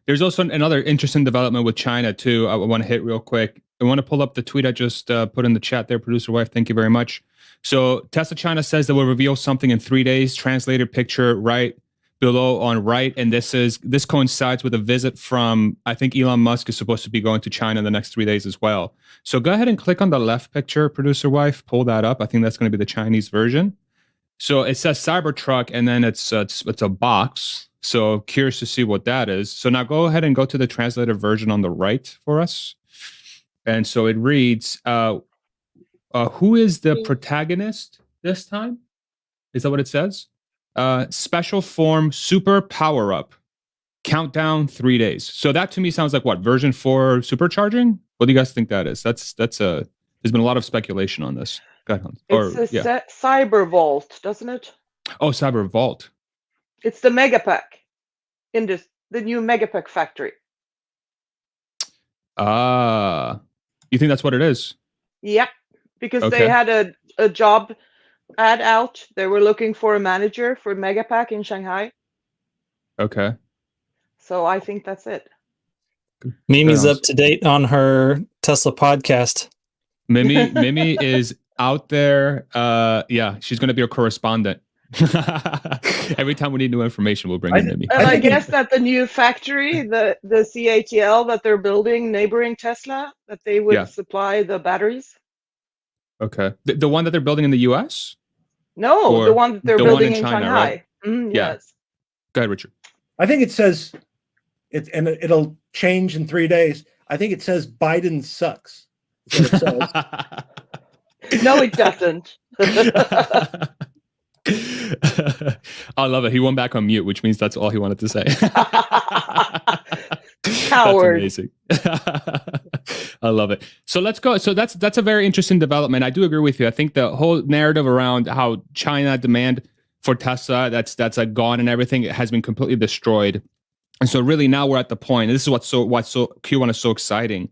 There's also another interesting development with China too. I want to hit real quick. I want to pull up the tweet I just put in the chat there, producer wife. Thank you very much. So Tesla China says they will reveal something in 3 days. Translated picture right below on right, and this coincides with a visit from, I think Elon Musk is supposed to be going to China in the next 3 days as well. So go ahead and click on the left picture, producer wife. Pull that up. I think that's going to be the Chinese version. So it says Cybertruck, and then it's a box. So curious to see what that is. So now go ahead and go to the translated version on the right for us. And so it reads, who is the protagonist this time? Is that what it says? Special form super power up. Countdown 3 days. So that to me sounds like what? Version 4 supercharging? What do you guys think that is? There's been a lot of speculation on this. Go ahead, Hans. It's Cyber Vault, doesn't it? Oh, Cyber Vault. It's the Megapack in the new Megapack factory. You think that's what it is? Yep, because they had a job ad out. They were looking for a manager for Megapack in Shanghai. Okay. So I think that's it. Mimi's up to date on her Tesla podcast. Mimi is out there. Yeah, she's going to be a correspondent. Every time we need new information, we'll bring in Mimi. And I guess that the new factory, the CATL that they're building neighboring Tesla, that they would supply the batteries. Okay. The one that they're building in the US? No, or the one that they're building in China, Shanghai. Right? Yes. Go ahead, Richard. I think it says, and it'll change in 3 days. I think it says Biden sucks. That's what it says. No, it doesn't. I love it. He went back on mute, which means that's all he wanted to say. Coward. That's amazing. I love it. So let's go. So that's a very interesting development. I do agree with you. I think the whole narrative around how China demand for Tesla, that's like gone and everything, it has been completely destroyed. And so really now we're at the point, and this is what's Q1 is so exciting,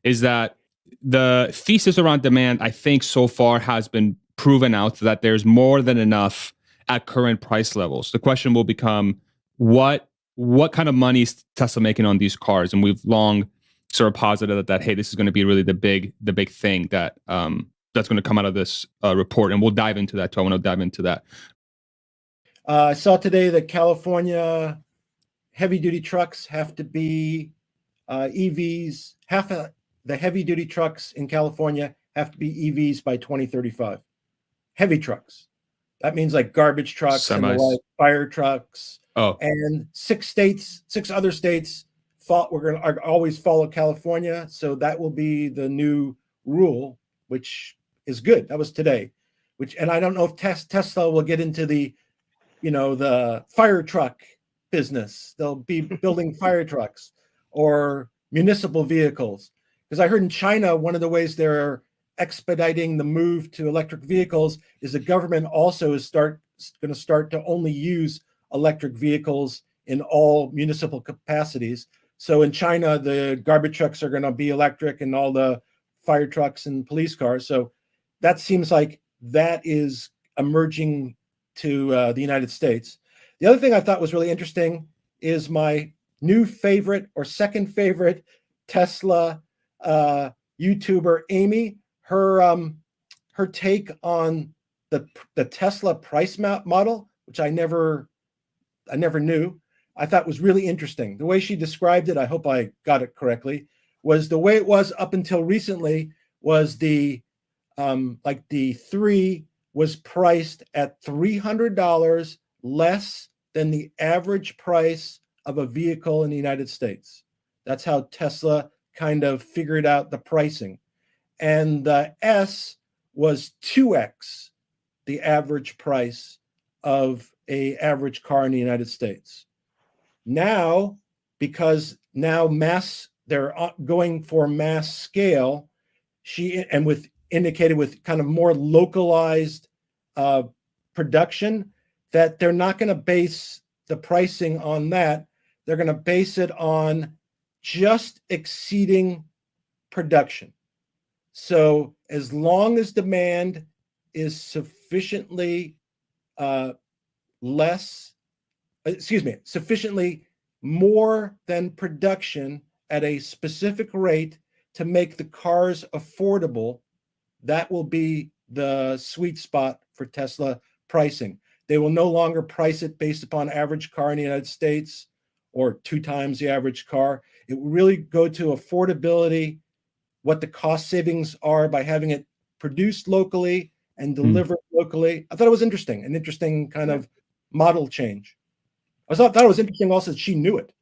is that the thesis around demand, I think so far has been proven out that there's more than enough at current price levels. The question will become what kind of money is Tesla making on these cars? And we've long sort of posited that hey, this is going to be really the big thing that that's going to come out of this report, and we'll dive into that too. I want to dive into that. I saw today that California heavy-duty trucks have to be EVs. Half of the heavy-duty trucks in California have to be EVs by 2035. Heavy trucks. That means like garbage trucks, and like fire trucks. Oh, and 6 other states are always follow California. So that will be the new rule, which is good. That was today. And I don't know if Tesla will get into the fire truck business. They'll be building fire trucks or municipal vehicles. Because I heard in China, one of the ways they're expediting the move to electric vehicles is the government also is going to start to only use electric vehicles in all municipal capacities. So in China, the garbage trucks are going to be electric and all the fire trucks and police cars. So that seems like that is emerging to the United States. The other thing I thought was really interesting is my new favorite or second favorite Tesla YouTuber, Amy, her take on the Tesla price model, which I never knew. I thought was really interesting. The way she described it, I hope I got it correctly, was the way it was up until recently was the 3 was priced at $300 less than the average price of a vehicle in the United States. That's how Tesla kind of figured out the pricing. And the S was 2x the average price of an average car in the United States. Now, because now they're going for mass scale, indicated with kind of more localized production, that they're not going to base the pricing on that. They're going to base it on just exceeding production. So as long as demand is sufficiently sufficiently more than production at a specific rate to make the cars affordable, that will be the sweet spot for Tesla pricing. They will no longer price it based upon average car in the United States or 2 times the average car. It will really go to affordability, what the cost savings are by having it produced locally and delivered locally. I thought it was interesting, an interesting kind of model change. I thought it was interesting also that she knew it.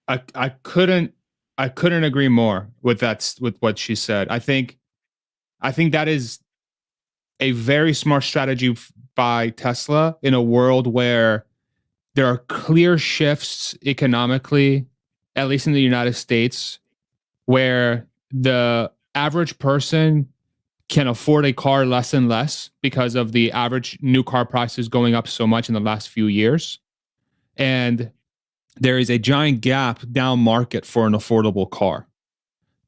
I couldn't agree more with what she said. I think that is a very smart strategy by Tesla in a world where there are clear shifts economically, at least in the United States, where the average person can afford a car less and less because of the average new car prices going up so much in the last few years. And there is a giant gap down market for an affordable car.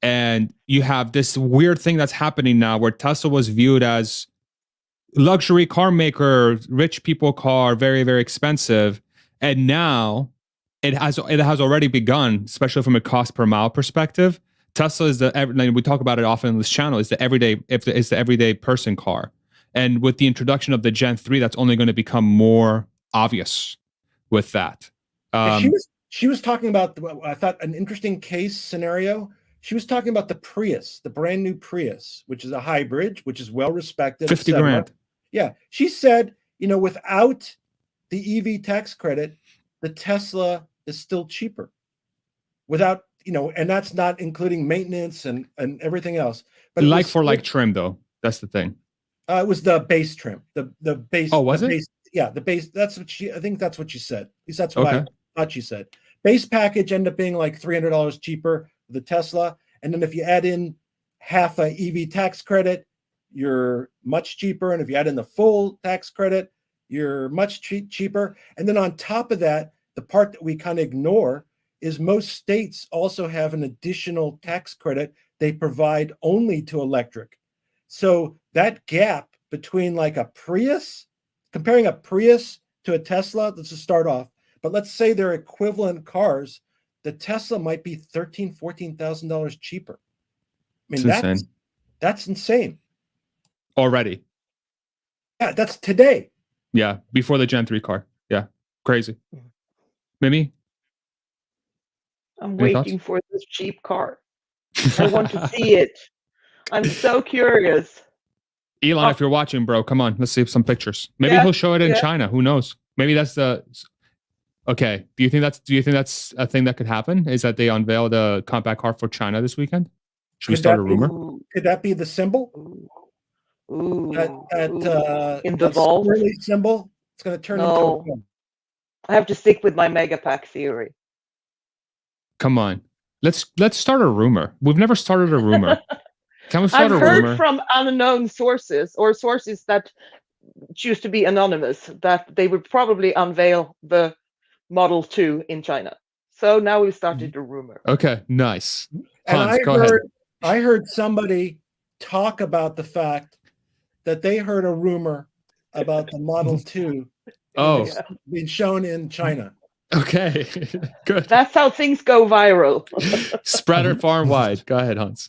And you have this weird thing that's happening now where Tesla was viewed as luxury car maker, rich people car, very, very expensive. And now it has already begun, especially from a cost per mile perspective. Tesla is we talk about it often on this channel, is the everyday person car. And with the introduction of the Gen 3, that's only going to become more obvious with that. She was talking about, I thought, an interesting case scenario. She was talking about the Prius, the brand new Prius, which is a hybrid, which is well respected. 50 grand. Yeah. She said, without the EV tax credit, the Tesla is still cheaper. Without, and that's not including maintenance and everything else. But like trim, though. That's the thing. It was the base trim. The base. Oh, was it? Base, yeah, the base. I think that's what she said. At least that's what I thought she said. Base package ended up being like $300 cheaper for the Tesla. And then if you add in half a EV tax credit, you're much cheaper. And if you add in the full tax credit, you're much cheaper. And then on top of that, the part that we kind of ignore is most states also have an additional tax credit they provide only to electric. So that gap between like a Prius, comparing a Prius to a Tesla, let's just start off. But let's say they're equivalent cars, the Tesla might be $13,000, $14,000 cheaper. I mean, that's insane. Already. Yeah, that's today. Yeah, before the Gen 3 car. Yeah, crazy. Mimi? I'm waiting for this cheap car. I want to see it. I'm so curious. Elon, if you're watching, bro, come on. Let's see some pictures. Maybe he'll show it in China. Who knows? Maybe that's the... Okay. Do you think that's a thing that could happen? Is that they unveil the compact car for China this weekend? Should we start a rumor? Could that be the symbol? Ooh. In the vault symbol? It's going to turn into a phone. I have to stick with my megapack theory. Come on. Let's start a rumor. We've never started a rumor. Can we start a rumor? I've heard from unknown sources or sources that choose to be anonymous that they would probably unveil the Model 2 in China. So now we've started a rumor. Okay, nice. Hans, go ahead. I heard somebody talk about the fact that they heard a rumor about the Model 2 being shown in China. Okay, good. That's how things go viral. Spread it far and wide. Go ahead, Hans.